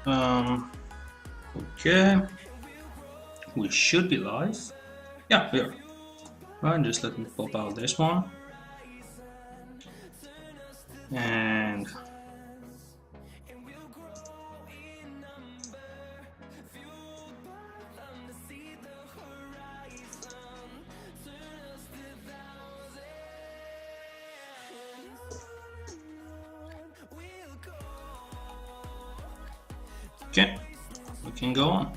Okay, we should be live. Yeah, we are. Right, just let me pop out this one. And okay, we can go on.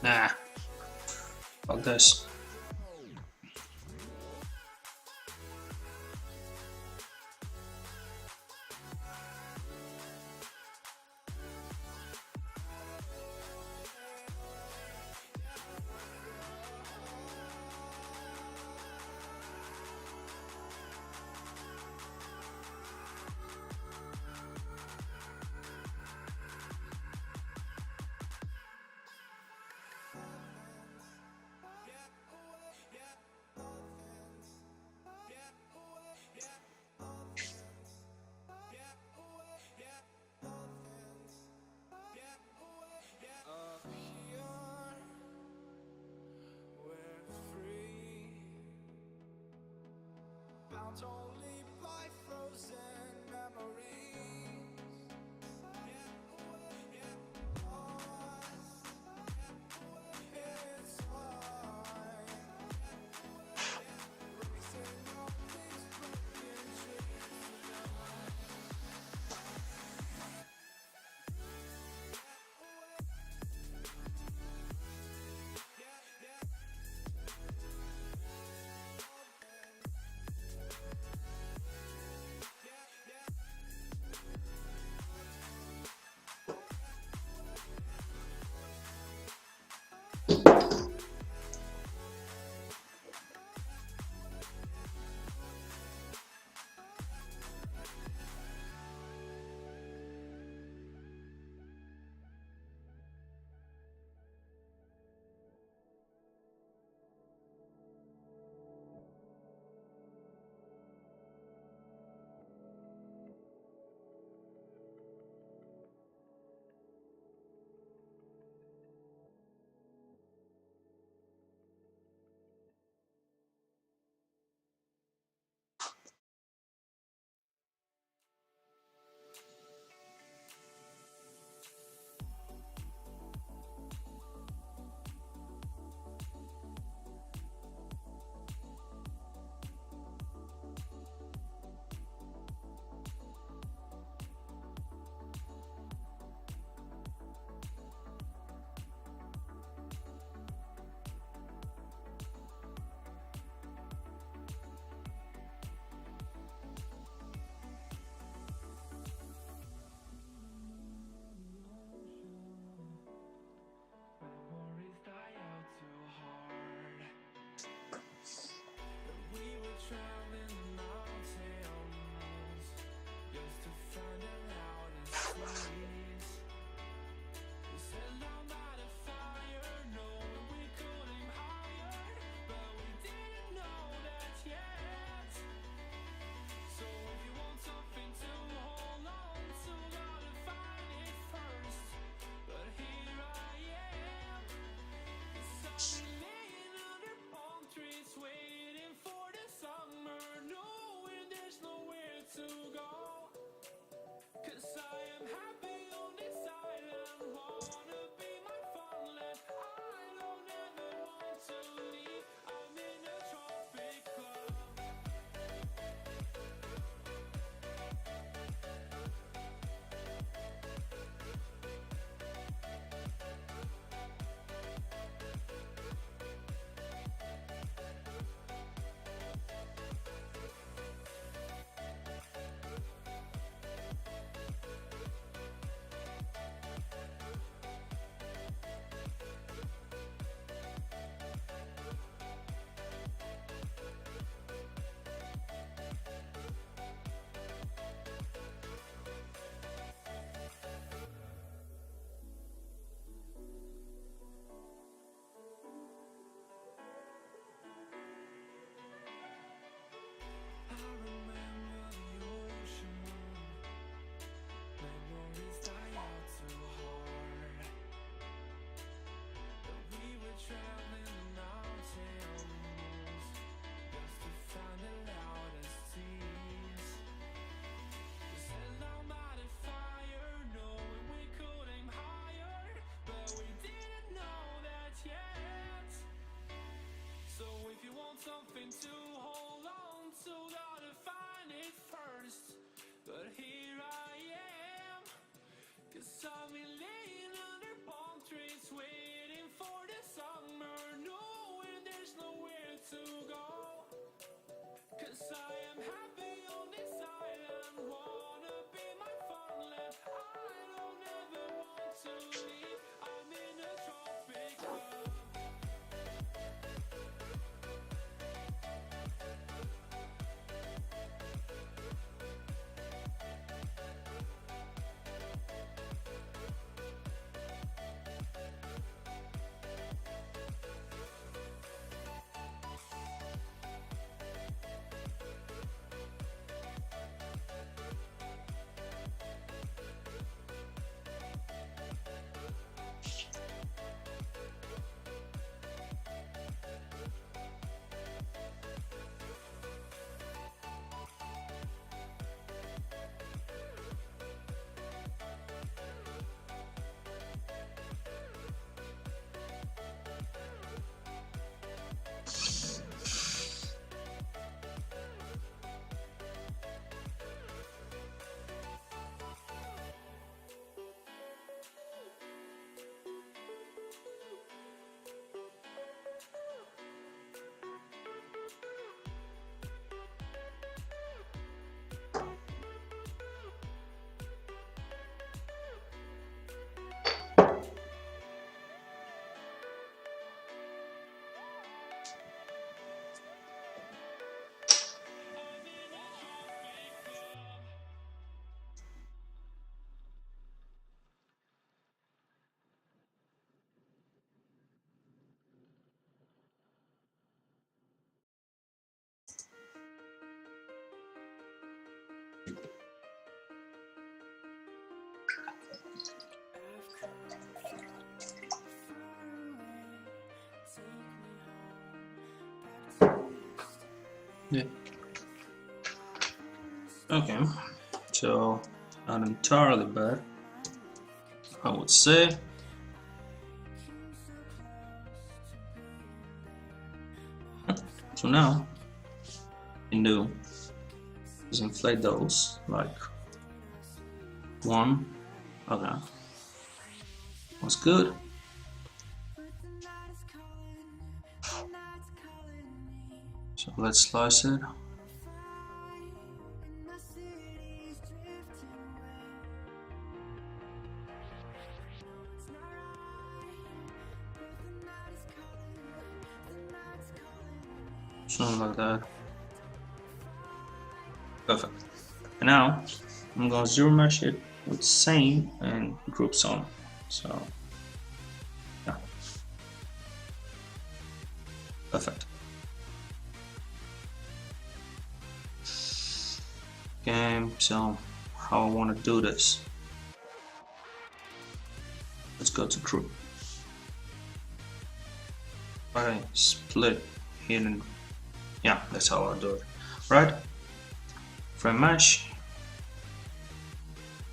Nah, fuck this. Only by frozen memories. It's fine. Racing on these broken dreams. Yeah. Okay, so not entirely bad, I would say. So now, you can do is inflate those like one. Okay, that's good. So let's slice it. Something like that. Perfect. And now I'm gonna zero mesh it with same and group zone. So yeah, perfect. Okay, so how I want to do this? Let's go to group. Okay, split hidden. Yeah, that's how I do it. Right? Frame mesh.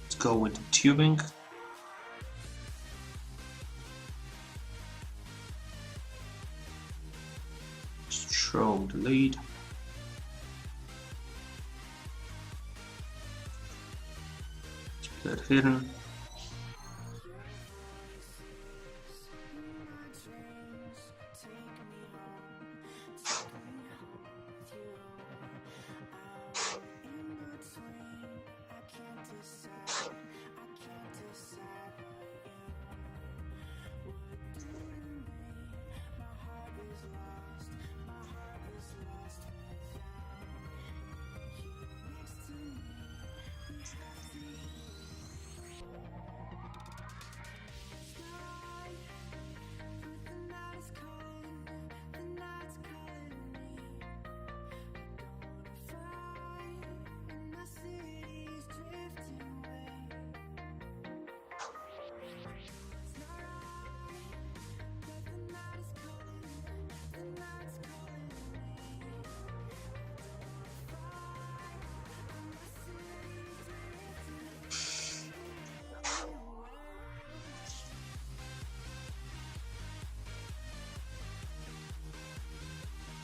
Let's go with the tubing. Stroke delete. Split hidden.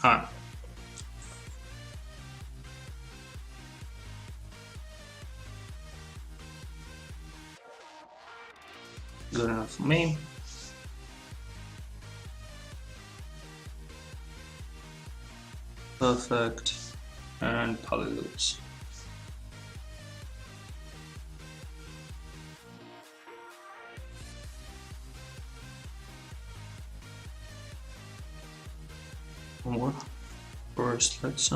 Alright. Good enough for me. Perfect. And polyloops. One more. First, let's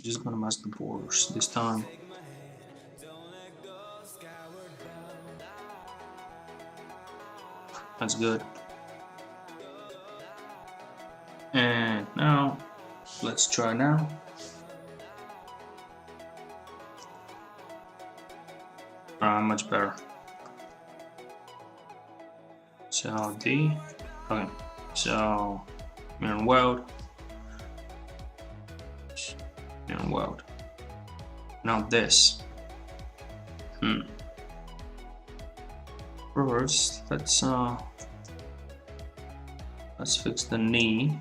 just gonna mask the borders this time. That's good. And now, let's try now. Much better. So D. Okay. So mirror weld. Mirror weld. Now this. First, let's fix the knee.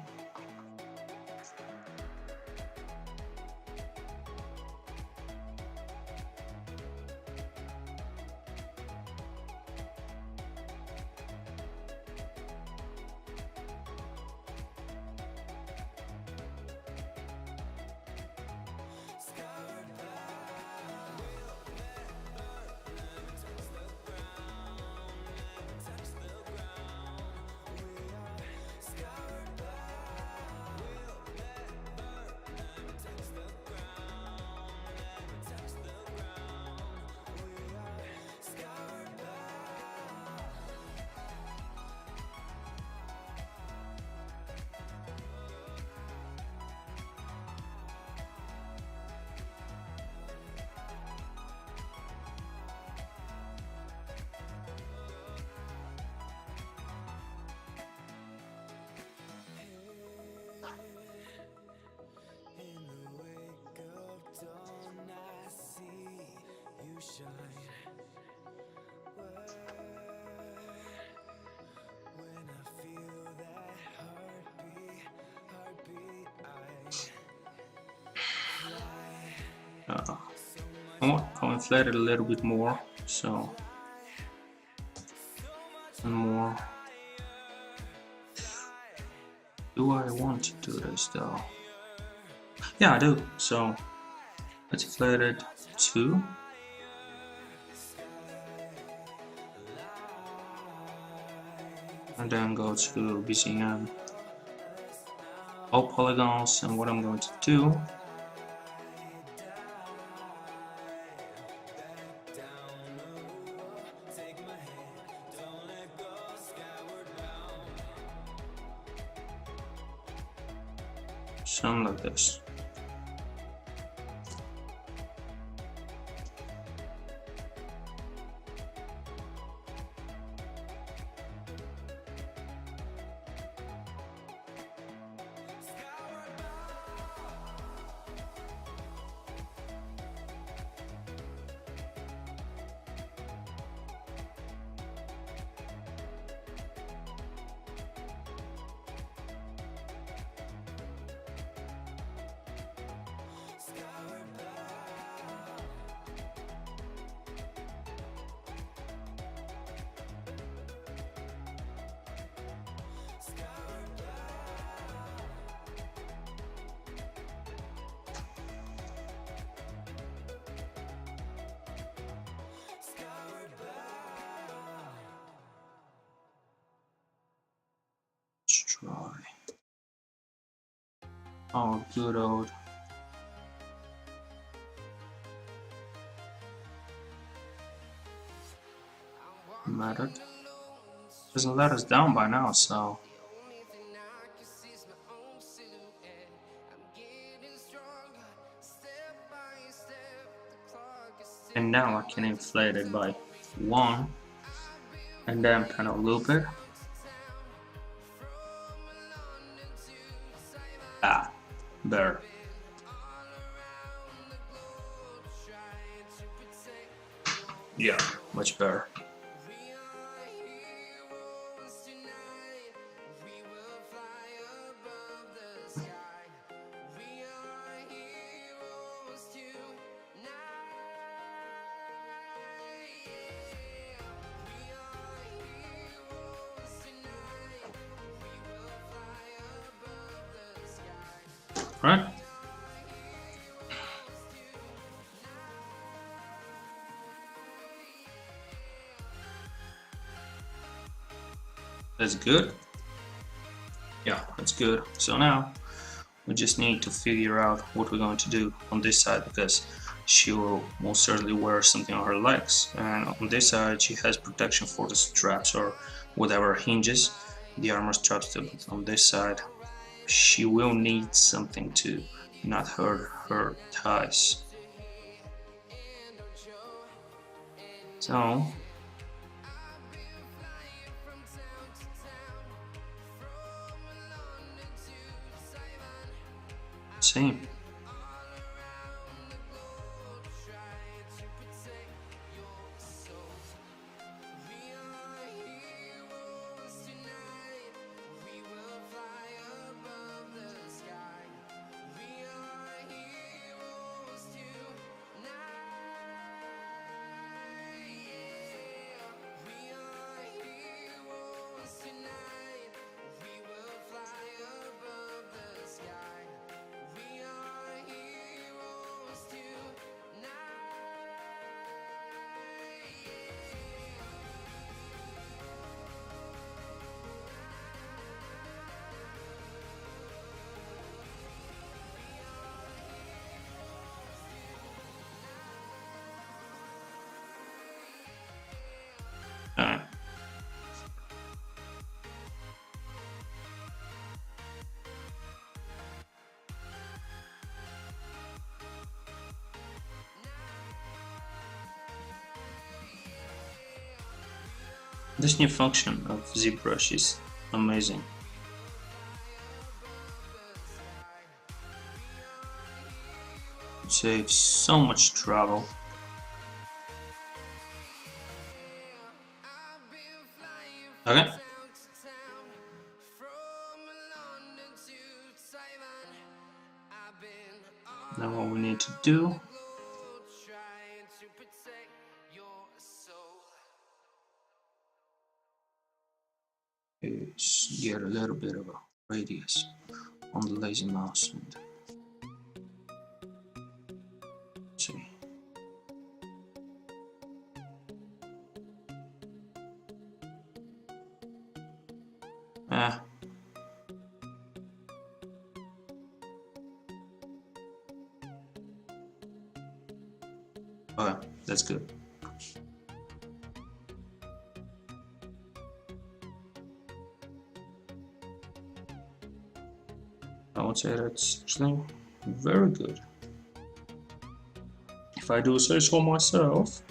I'll inflate it a little bit more, so, and more. Do I want to do this though? Yeah, I do. So let's inflate it to, and then go to BCM, all polygons, and what I'm going to do, something like this. Let's try. Oh, good old. Method. Doesn't let us down by now, so. And now I can inflate it by 1 and then kind of loop it. Ah, better. Yeah, much better. Right? That's good. Yeah, that's good. So now we just need to figure out what we're going to do on this side, because she will most certainly wear something on her legs, and on this side she has protection for the straps or whatever hinges the armor straps to, but on this side she will need something to not hurt her thighs. So same. This new function of ZBrush is amazing. It saves so much travel. Okay. Now what we need to do little bit of a radius on the lazy mouse. And let's see. Ah. Okay, that's good. I would say that's actually very good, if I do say so myself.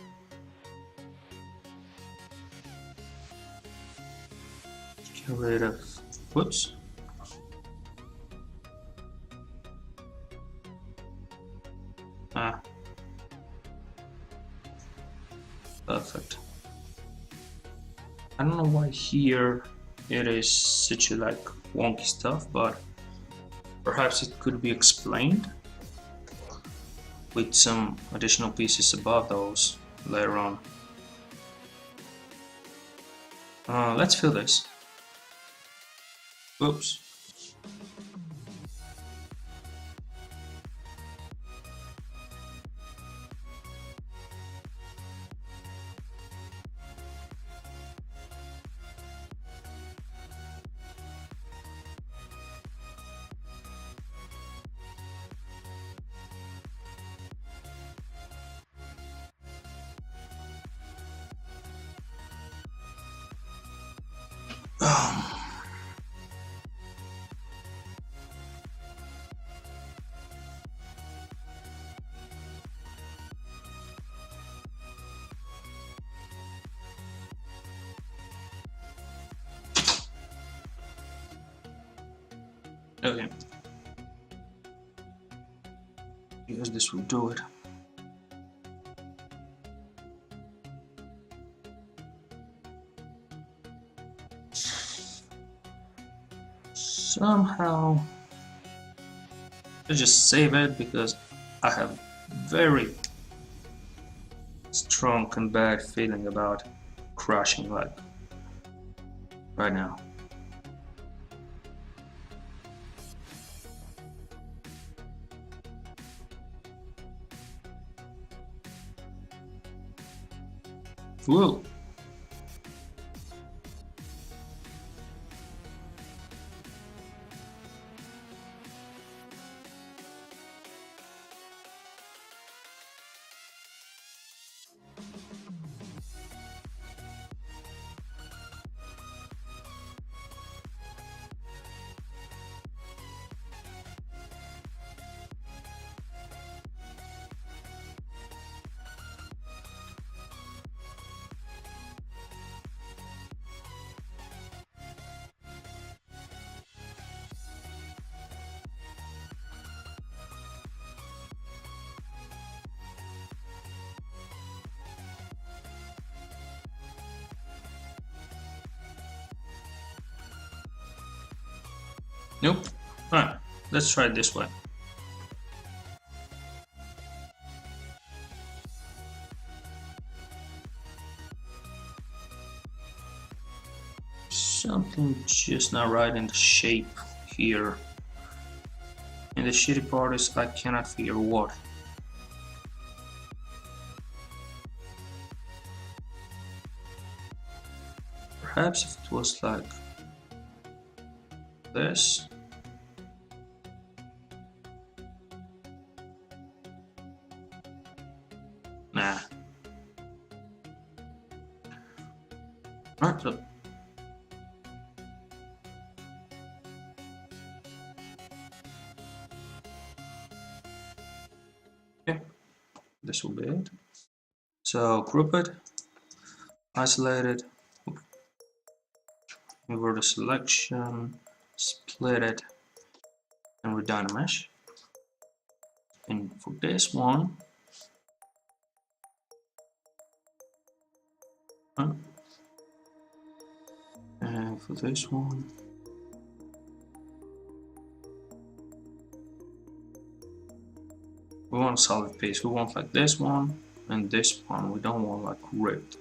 Get rid of, whoops. Ah. Perfect. I don't know why here it is such a like wonky stuff, but perhaps it could be explained with some additional pieces above those later on. Let's fill this. Oops. Okay. Because this will do it. Somehow, let's just save it because I have very strong and bad feeling about crashing like right now. Whoa. Nope. Alright, let's try it this way. Something just not right in the shape here. And the shitty part is I cannot figure what. Perhaps if it was like this. Nah. Alright, so okay, this will be it. So group it, isolate it, invert the selection, split it, and we're done a mesh. And for this one, and for this one, we want a solid piece. We want like this one and this one. We don't want like ripped.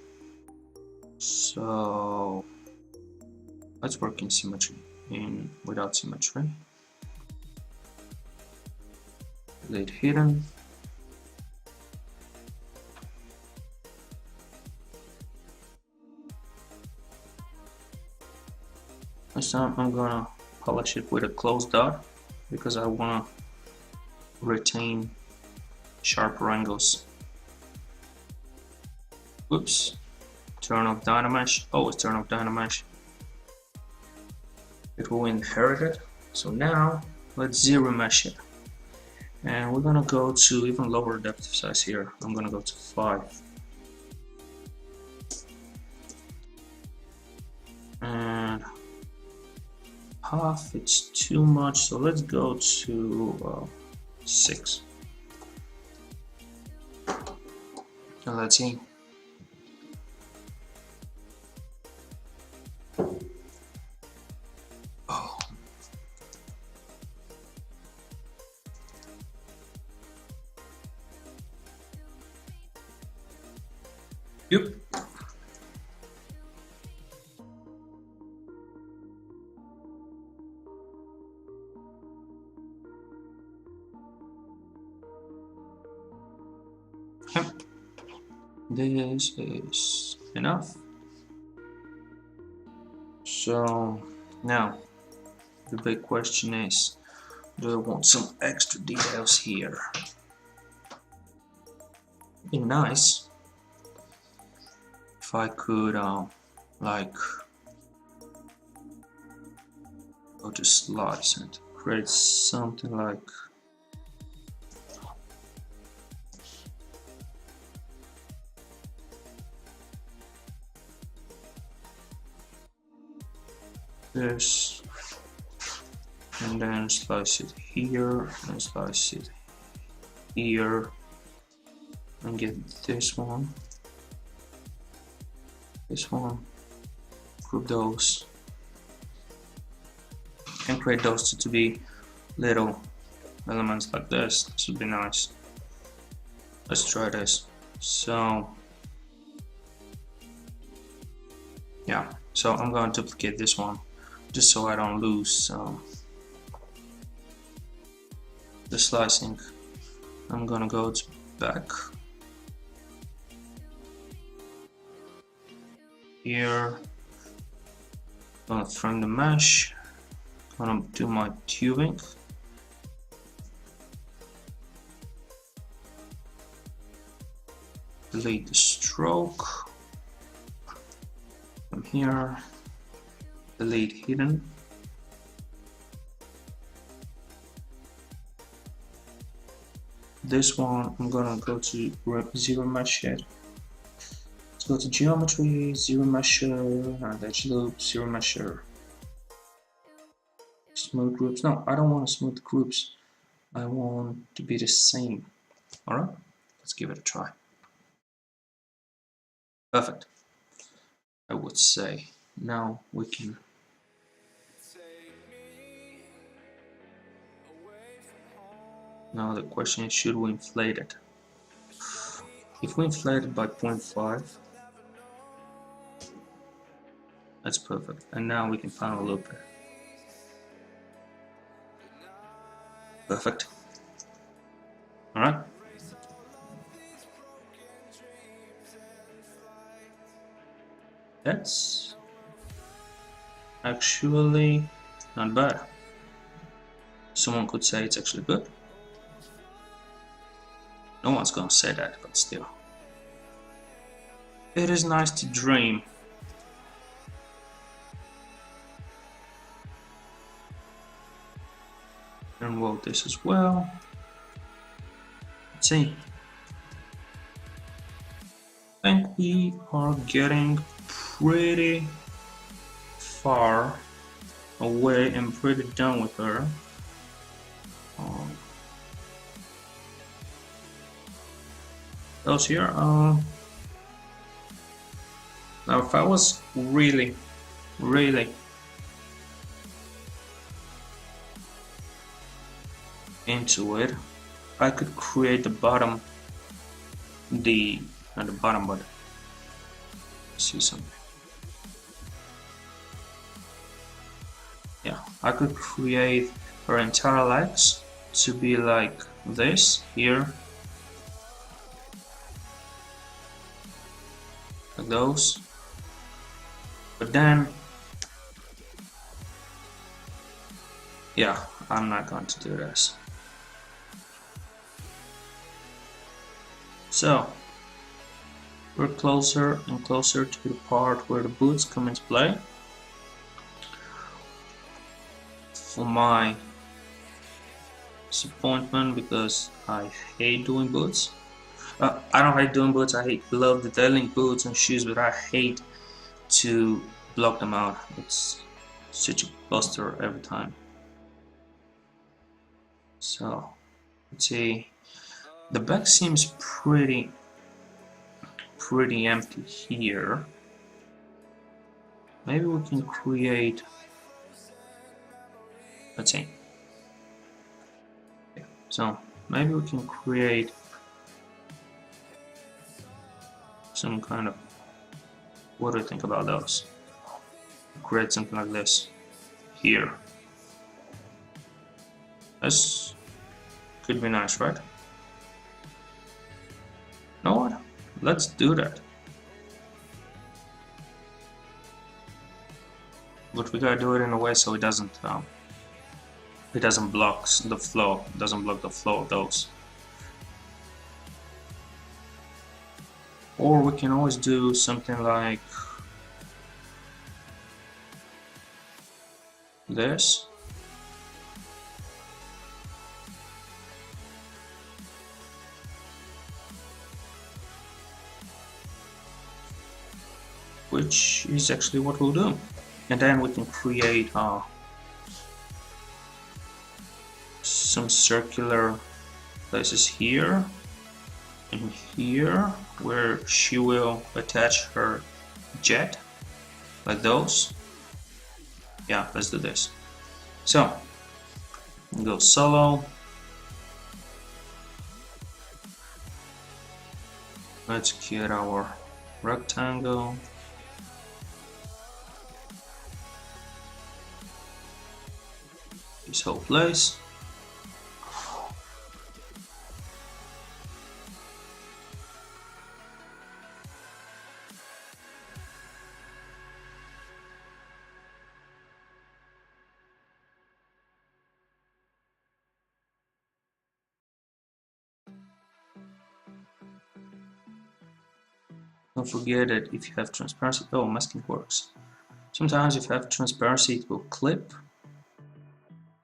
So let's work in symmetry. in without symmetry. Delete hidden. This time I'm gonna polish it with a closed dot because I wanna retain sharper angles. Oops. Turn off Dynamesh. Always turn off Dynamesh. It will inherit it. So now let's zero mesh it. And we're gonna go to even lower depth size here. I'm gonna go to 5. And half, it's too much, so let's go to 6. And let's see. Oh. Yep. Yep. This is enough. So now the big question is, do I want some extra details here? It'd be nice if I could like go to slice and create something like this, and then slice it here and slice it here and get this one, group those and create those to be little elements like this. This would be nice. Let's try this. So yeah, so I'm going to duplicate this one just so I don't lose the slicing. I'm gonna go to back here, gonna trim the mesh, gonna do my tubing, delete the stroke from here, delete hidden, this one I'm gonna go to zero mesh it. Let's go to geometry, zero mesher, and edge loop, zero mesher. Smooth groups. No, I don't want smooth groups. I want to be the same. Alright, let's give it a try. Perfect. I would say now we can. Now the question is, should we inflate it? If we inflate it by 0.5, that's perfect. And now we can final loop it. Perfect. Alright. That's actually not bad. Someone could say it's actually good. No one's gonna say that, but still. It is nice to dream. And roll this as well. Let's see. I think we are getting pretty far away and pretty done with her. Those here. Now, if I was really into it, I could create the bottom, not the bottom, but see something. Yeah, I could create her entire legs to be like this here, like those, but then yeah, I'm not going to do this. So we're closer and closer to the part where the boots come into play. For my disappointment, because I hate doing boots. I don't hate doing boots, I love detailing boots and shoes, but I hate to block them out. It's such a buster every time. So let's see, the back seems pretty empty here. Maybe we can create, let's see, yeah. So maybe we can create some kind of, what do you think about those? Create something like this here. This could be nice, right? You know what? Let's do that. But we gotta do it in a way so it doesn't block the flow. It doesn't block the flow of those. Or we can always do something like this. Which is actually what we'll do. And then we can create some circular places here and here where she will attach her jet, like those. Yeah, let's do this. So go solo. Let's get our rectangle. This whole place. Don't forget that if you have transparency, oh, masking works. Sometimes if you have transparency, it will clip.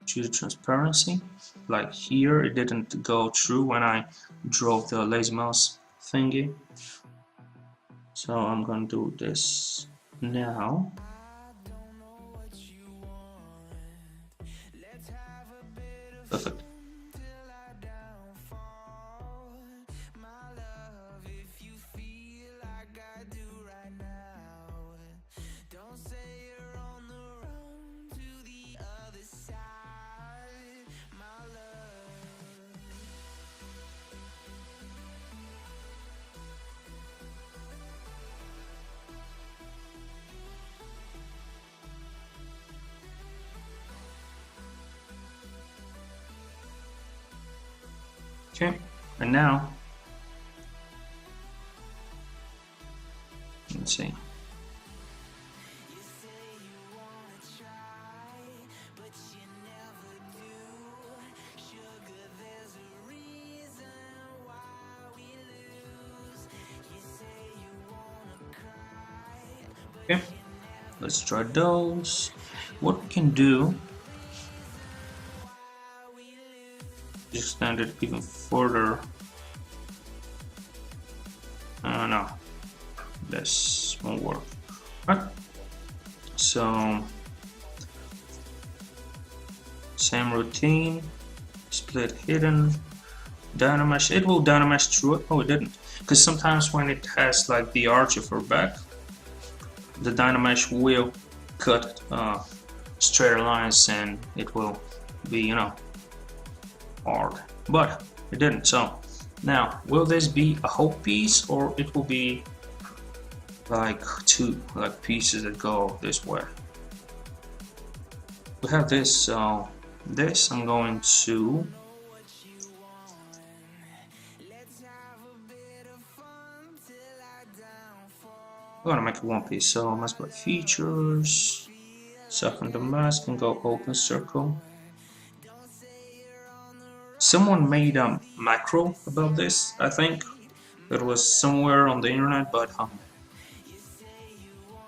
Choose transparency, like here it didn't go through when I drove the lazy mouse thingy, so I'm gonna do this now. Perfect. Okay, and now let's see. Okay, let's try those. What we can do, extend it even further. No, this won't work. Right. So same routine, split hidden, dynamesh. It will dynamesh through it. Oh, it didn't, because sometimes when it has like the arch of her back, the dynamesh will cut straight lines and it will be, you know, hard, but it didn't. So now, will this be a whole piece, or it will be like two pieces that go this way? we have this, so this I'm going to make it one piece. So mask by features, soften the mask and go open circle. Someone made a macro about this, I think. It was somewhere on the internet, but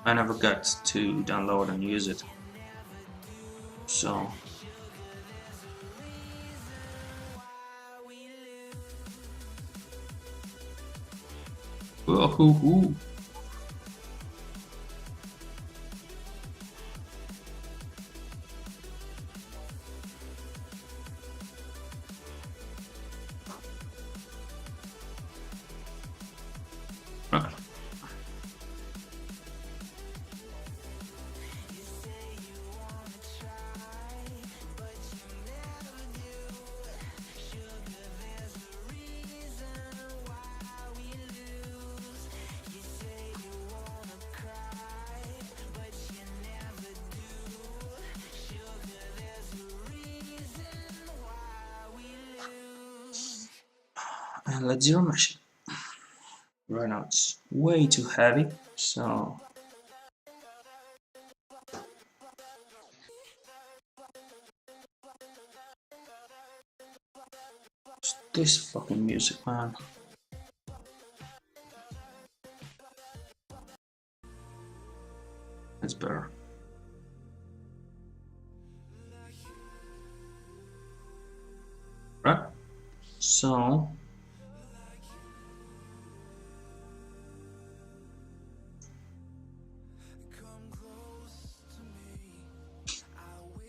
I never got to download and use it. So woohoo! And let's zero mesh it. Right now it's way too heavy, so this fucking music, man. It's better. Right? So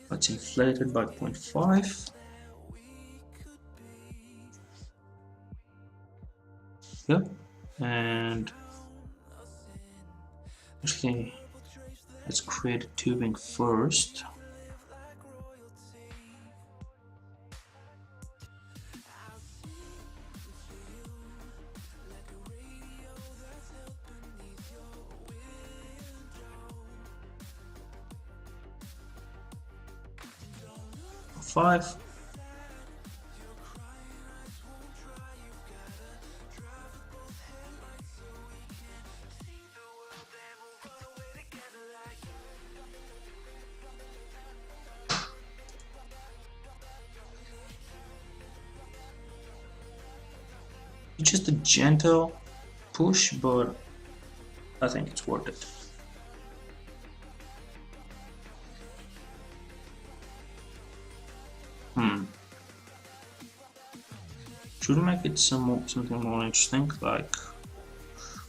let's inflate it by 0.5. Yep. And actually, let's create a tubing first. Five. It's just a gentle push, but I think it's worth it. Should we make it something more interesting, like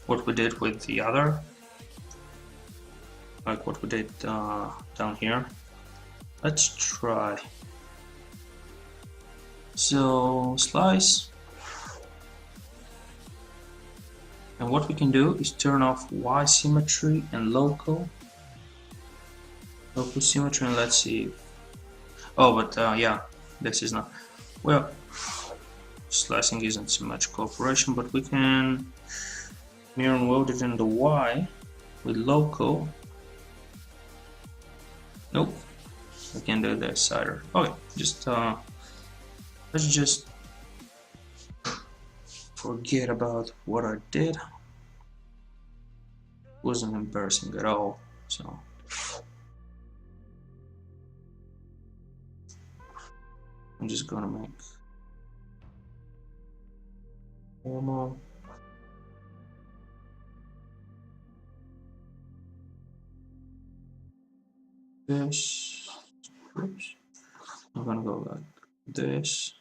what we did with the other? Like what we did down here? Let's try. So slice. And what we can do is turn off Y symmetry and local symmetry, and let's see. Oh, but yeah, this is not. Well, slicing isn't so much cooperation, but we can mirror and weld it in the Y with local. Nope, we can do this either. Okay, just let's just forget about what I did. It wasn't embarrassing at all, so I'm just gonna make normal. This. Oops. I'm gonna go like this.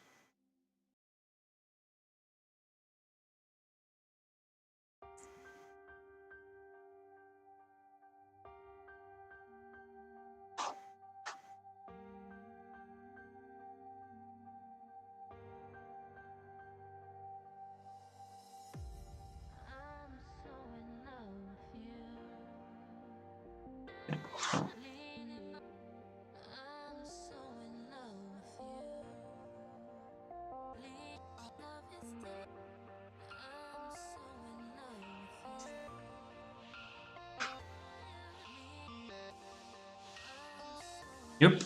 Okay, so yep.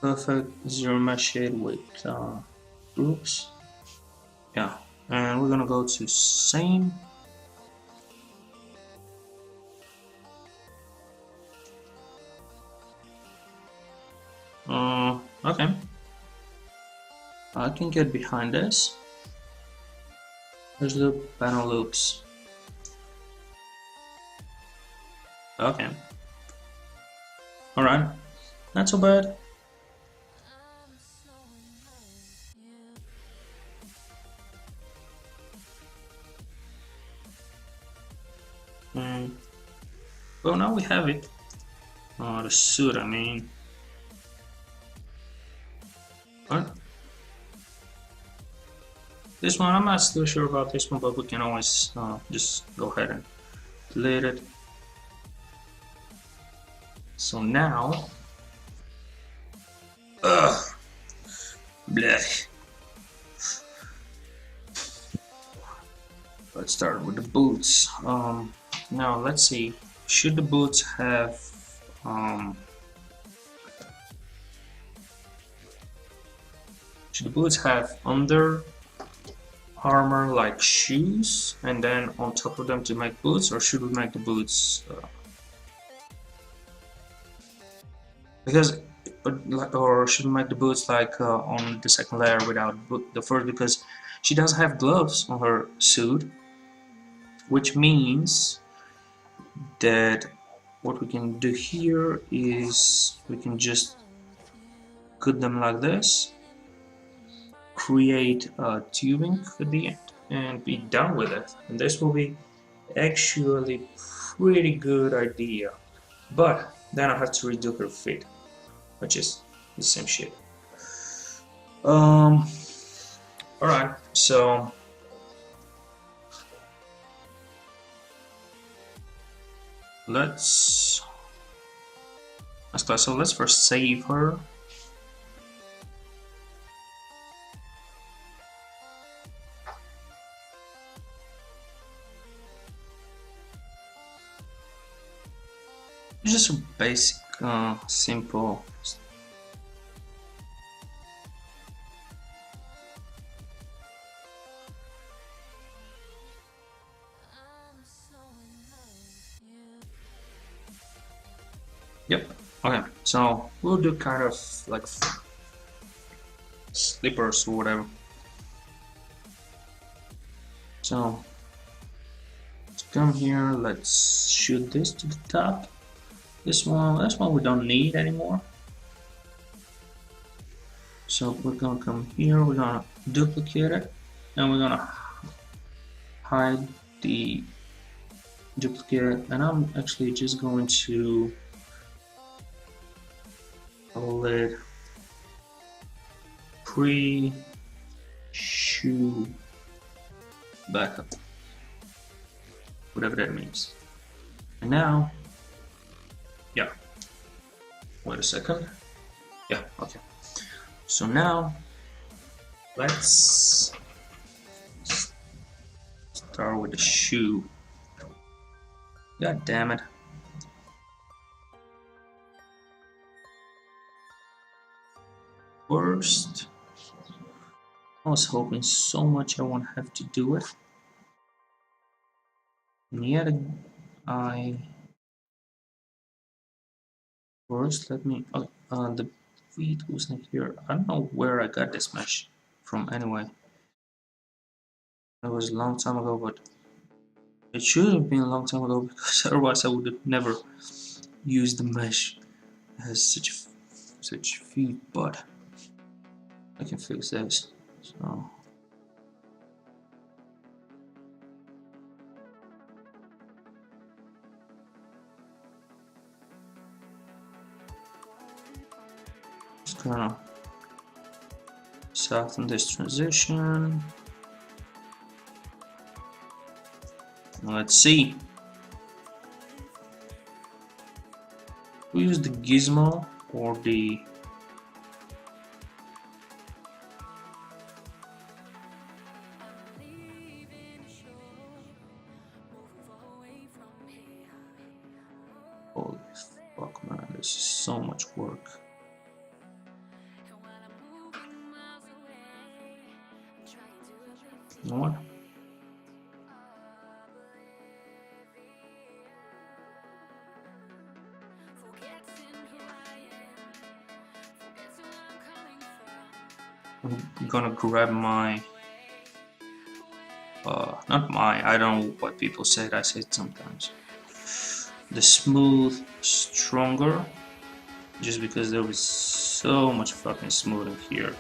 perfect zero mesh shade with groups. Yeah, and we're gonna go to same. Okay, I can get behind this. There's loop, panel loops. Okay, all right, not so bad. Mm, well, now we have it. The suit, I mean. What? This one, I'm not still sure about this one, but we can always just go ahead and delete it. So now, bleh. Let's start with the boots. Now let's see. Should the boots have under armor like shoes, and then on top of them to make boots, or should we make the boots? Because or should we make the boots like on the second layer without the first? Because she does have gloves on her suit, which means that what we can do here is we can just cut them like this, create a tubing at the end, and be done with it. And this will be actually pretty good idea. But then I have to redo her feet, which is the same shit. Alright, so let's first save her. It's just a basic, simple. Yep. Okay. So we'll do kind of like slippers or whatever. So let's come here. Let's shoot this to the top. This one we don't need anymore. So we're gonna come here. We're gonna duplicate it, and we're gonna hide the duplicate. And I'm actually just going to call it pre-shoe backup, whatever that means. And now, yeah, wait a second. Yeah, okay. So now let's start with the shoe. God damn it. First, I was hoping so much I won't have to do it. And yet first let me the feet wasn't here. I don't know where I got this mesh from anyway. It was a long time ago, but it should have been a long time ago because otherwise I would have never used the mesh. It has such feet, but I can fix this. So just gonna soften this transition. Let's see. We use the gizmo or the holy fuck, man, this is so much work. You know what? I'm gonna grab my not my, I don't know what people say, I say it sometimes, the smooth stronger, just because there was so much fucking smoothing here.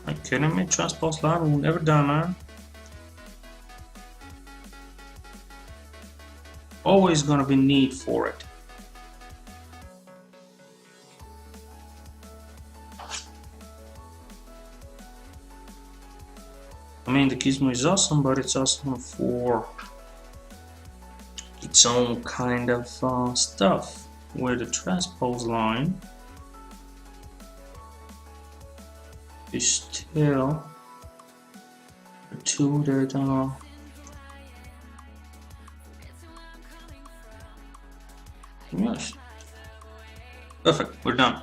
Are you kidding me? Transpose line will never die, man. Always gonna be need for it. I mean, the gizmo is awesome, but it's awesome for its own kind of stuff. Where the transpose line is still a tool that yes, perfect. We're done.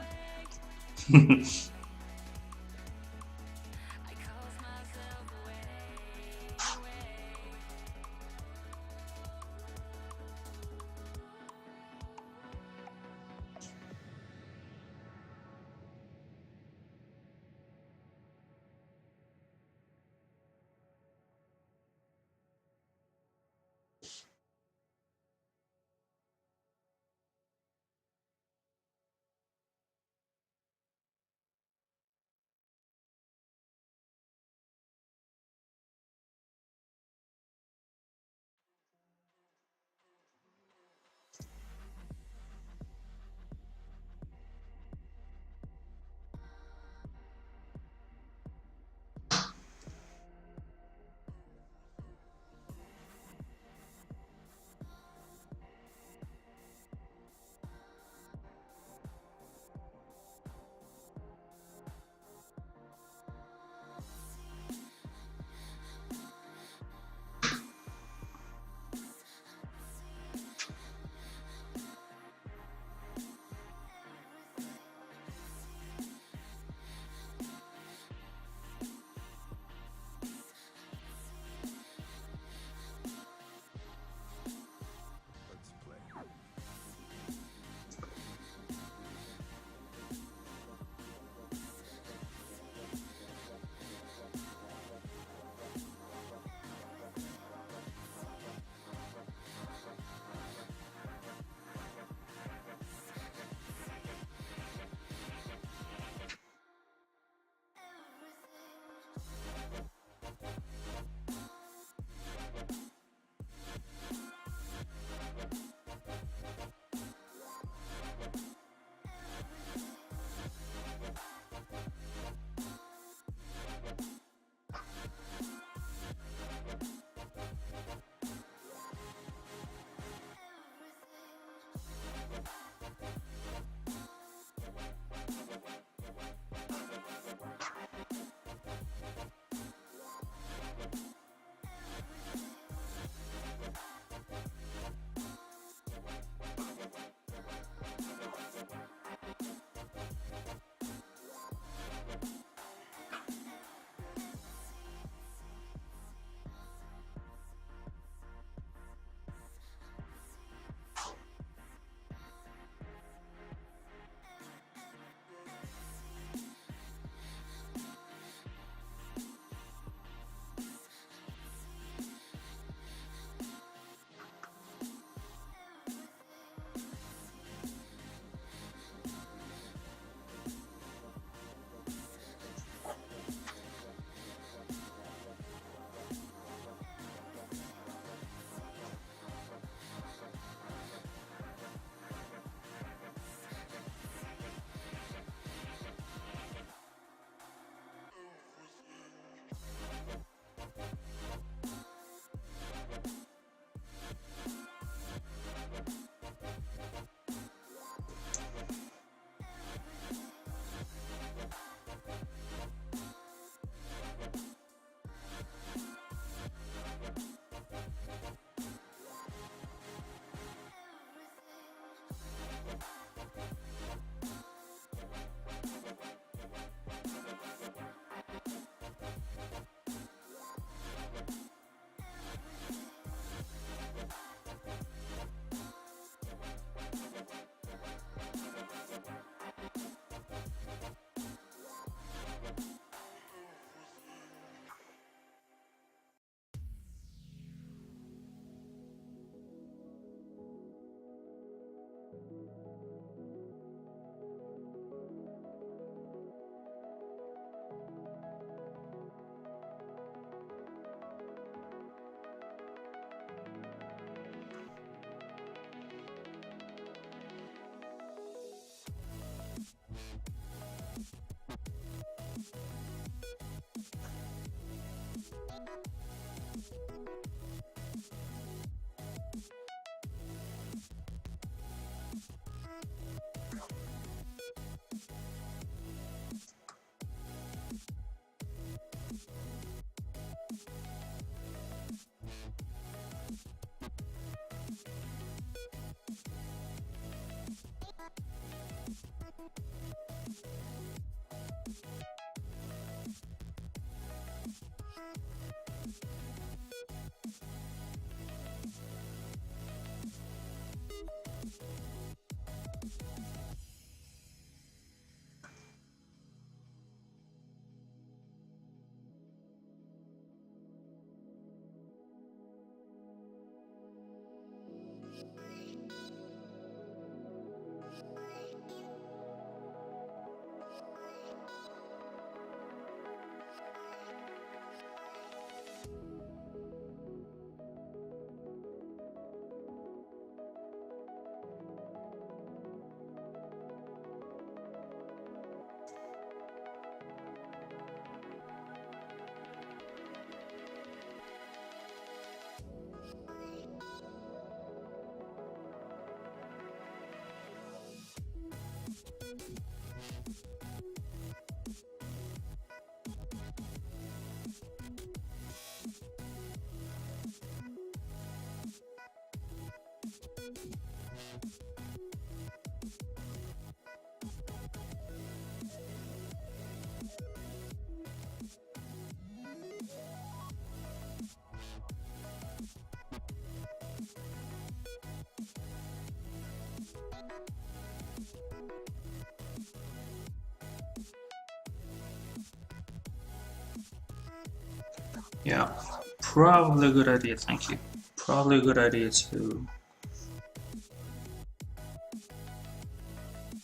Yeah, probably a good idea, thank you. Probably a good idea to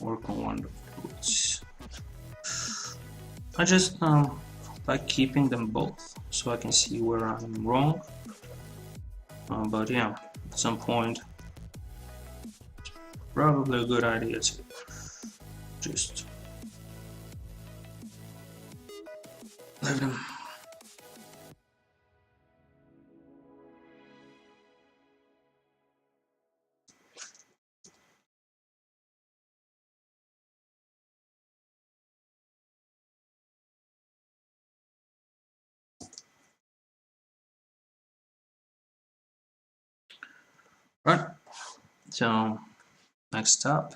work on one of the fruits. I just like keeping them both so I can see where I'm wrong. But yeah, at some point, probably a good idea to just leave them. Right, so next up.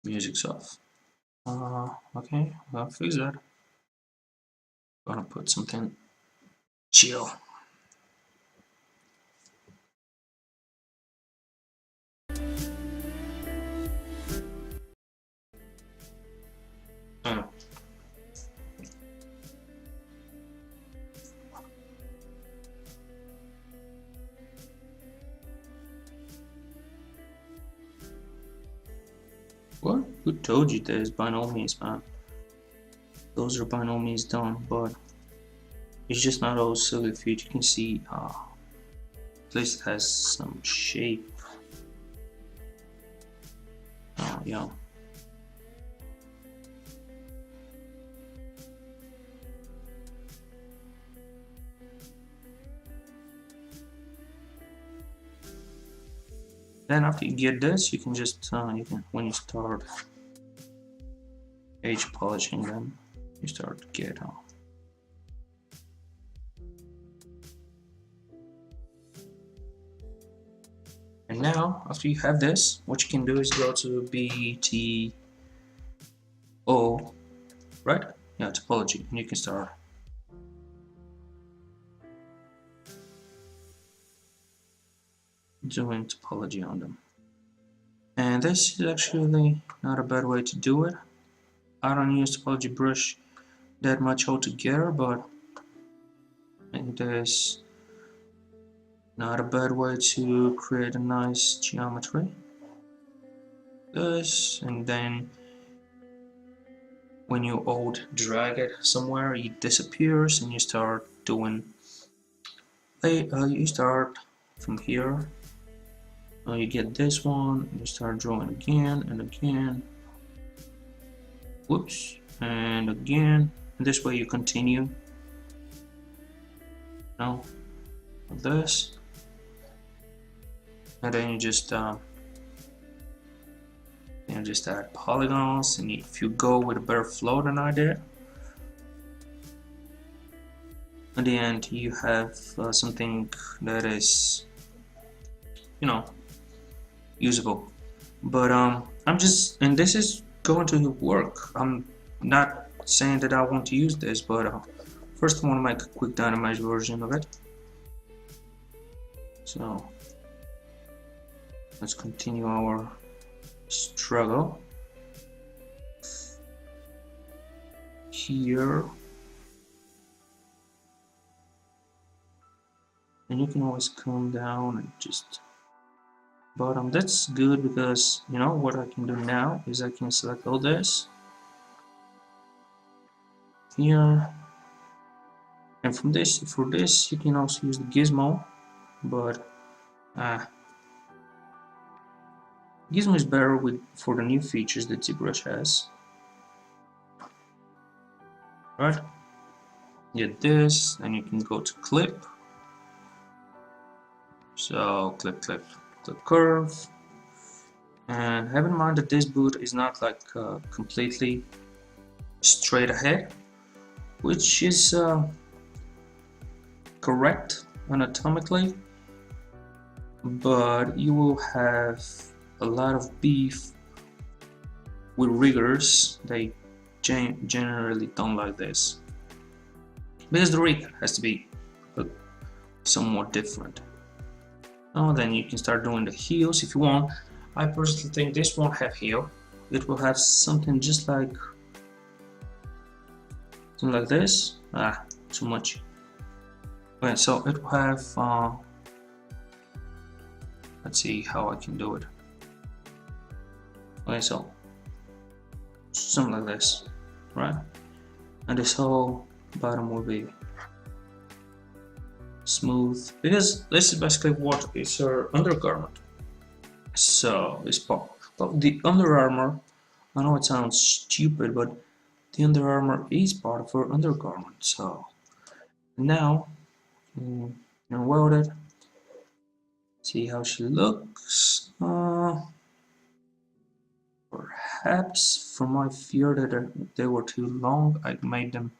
Music's off. Okay, I'll fix that. Gonna put something chill. Uh, what? Who told you there's by no means, man? Those are by no means done, but it's just not all silly feet. You can see, at least it has some shape. Yeah. Then after you get this, you can just when you start edge polishing them, you start to get and now after you have this, what you can do is go to BTO, right? Yeah, topology, and you can start doing topology on them. And this is actually not a bad way to do it. I don't use topology brush that much altogether, but it is not a bad way to create a nice geometry. This, and then when you old drag it somewhere, it disappears, and you start doing. You start from here. You get this one, and you start drawing again and again. Whoops, and again. And this way you continue. Now, this, and then you just add polygons. And if you go with a better flow than I did, at the end you have something that is, usable. But I'm just, and this is going to work. I'm not saying that I want to use this, but first I want to make a quick dynamite version of it. So let's continue our struggle here, and you can always come down and just bottom. That's good, because what I can do now is I can select all this here, and for this you can also use the gizmo, but gizmo is better for the new features that ZBrush has. Right, get this, and you can go to clip. So clip curve, and have in mind that this boot is not like completely straight ahead, which is correct anatomically, but you will have a lot of beef with riggers. They generally don't like this, because the rig has to be somewhat different. Then you can start doing the heels if you want. I personally think this won't have heel. It will have something just like this. Too much. Okay, so it will have let's see how I can do it. Okay, so something like this, right? And this whole bottom will be smooth, because this is basically what is her undergarment. So this part, well, the Under Armour, I know it sounds stupid, but the Under Armour is part of her undergarment. So now weld it, see how she looks. Perhaps from my fear that they were too long, I made them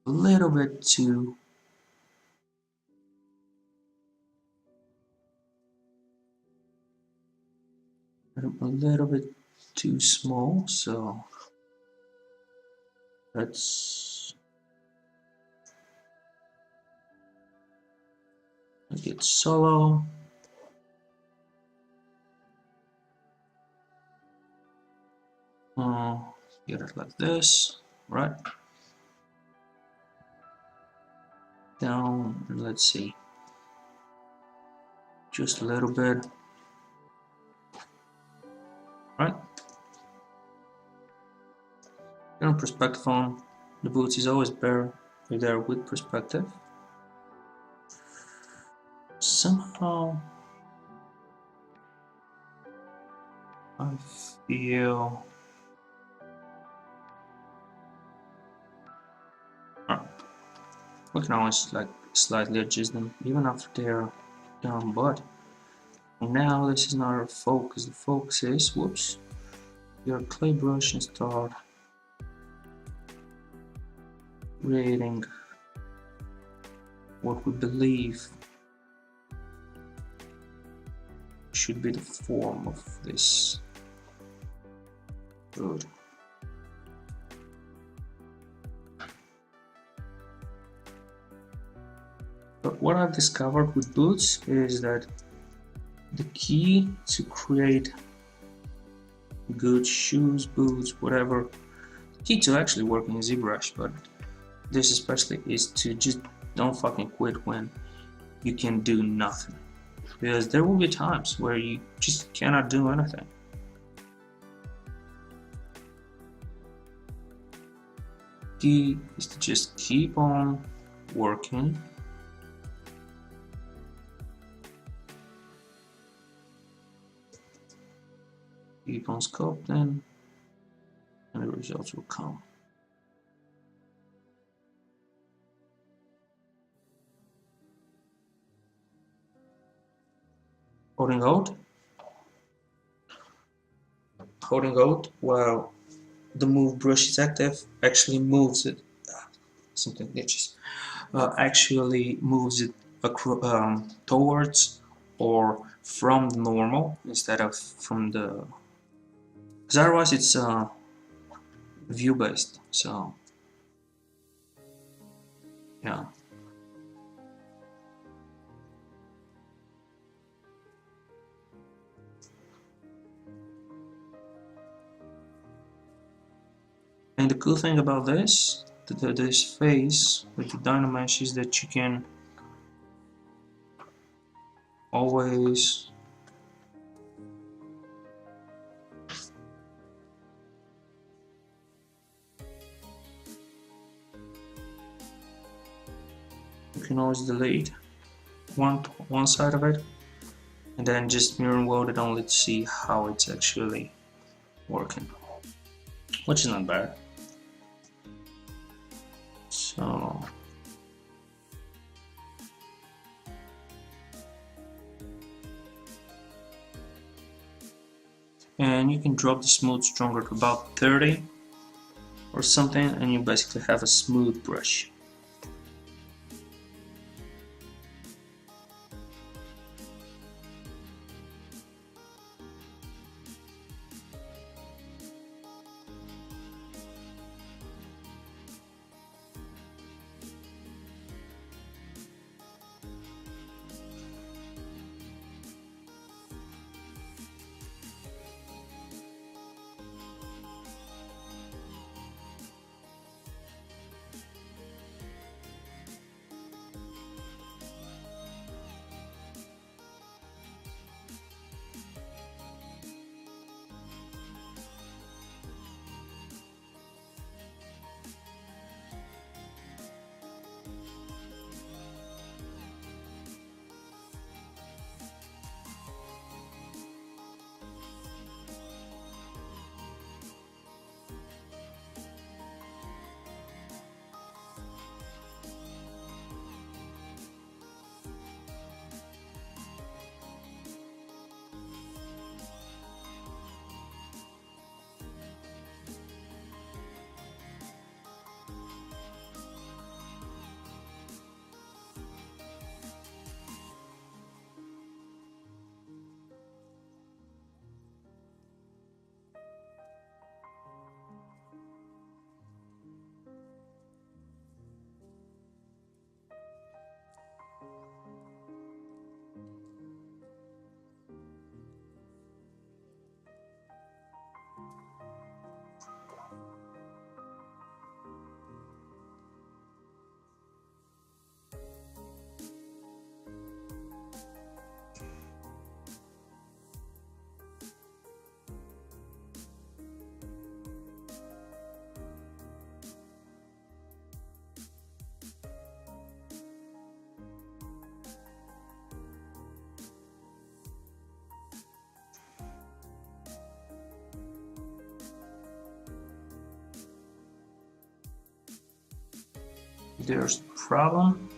a little bit too small, so let's make it solo. Get it like this, right? Down, and let's see, just a little bit, right? Perspective on the boots is always better if they're with perspective. Somehow I feel we can always like slightly adjust them even after they're done, but Now this is not our focus. The focus is, whoops, your clay brush and start creating what we believe should be the form of this bird. But what I've discovered with boots is that the key to create good shoes, boots, whatever, the key to actually working in ZBrush, but this especially, is to just don't fucking quit when you can do nothing, because there will be times where you just cannot do anything. Key is to just keep on working. Keep on sculpting, and the results will come. Holding out while the move brush is active actually moves it. Something glitches. Actually moves it towards or from the normal instead of from the. Because otherwise it's view based. So yeah. And the cool thing about this face with the Dynamesh is that you can always delete one side of it and then just mirror and weld it only to see how it's actually working, which is not bad. So and you can drop the smooth stronger to about 30 or something, and you basically have a smooth brush. There's the problem.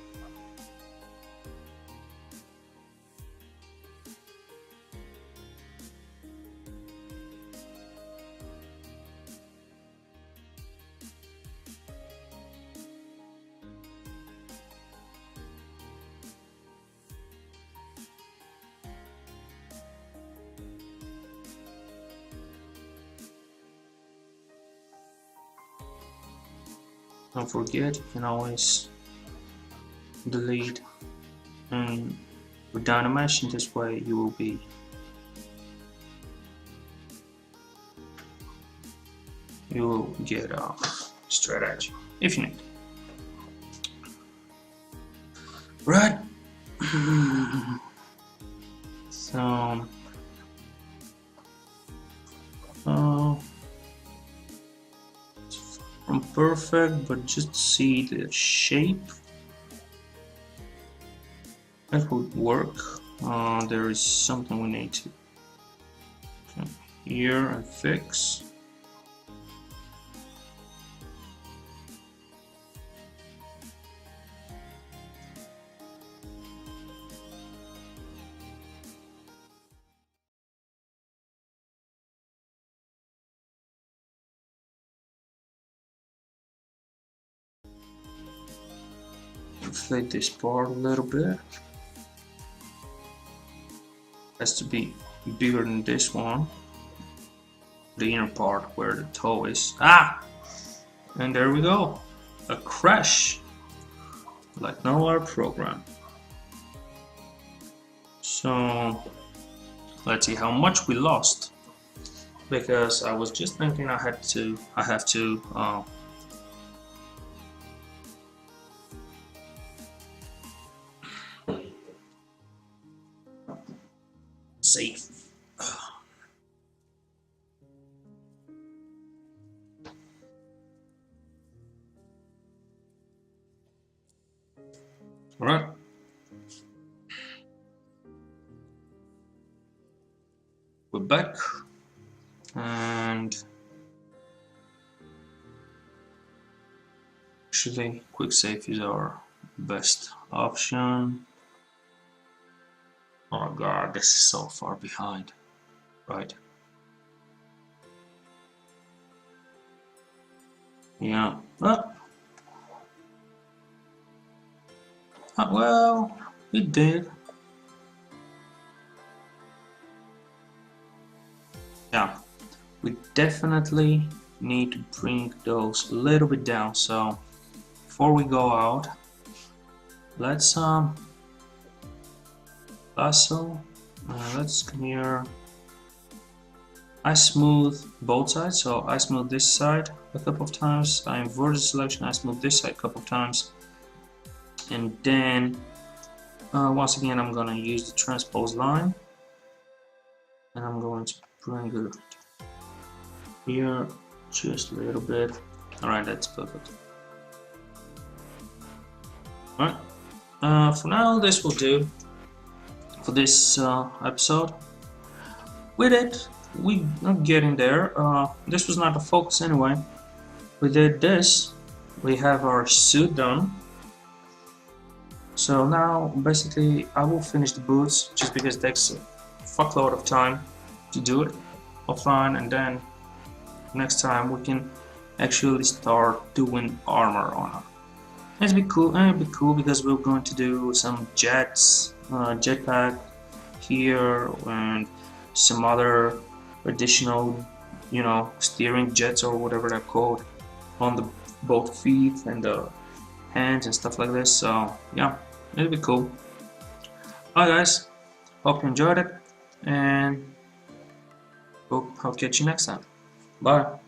don't forget, you can always delete and put down a mesh. In this way you will be get straight edge if you need. Right. So I'm perfect, but just see the shape. That would work. There is something we need to come here and fix. Inflate this part a little bit. Has to be bigger than this one. The inner part where the toe is. Ah! And there we go. A crash. Like no other program. So let's see how much we lost. Because I was just thinking I have to save. All right. We're back, and actually quick save is our best option. Oh god, this is so far behind, right? Yeah. Well, it did. Yeah, we definitely need to bring those a little bit down. So before we go out, let's lasso. Let's come here. I smooth both sides, so I smooth this side a couple of times. I invert the selection. I smooth this side a couple of times, and then once again I'm gonna use the transpose line, and I'm going to bring it here just a little bit. Alright, that's perfect. Alright, for now this will do for this episode. With it, we are getting there. This was not the focus anyway. We did this, we have our suit done. So now basically I will finish the boots just because it takes a fuckload of time to do it offline, and then next time we can actually start doing armor on her. It'd be cool because we're going to do some jets, jetpack here, and some other additional, you know, steering jets or whatever they're called on the both feet and the hands and stuff like this. So yeah, it'll be cool. Alright guys, hope you enjoyed it, and hope I'll catch you next time. Bye.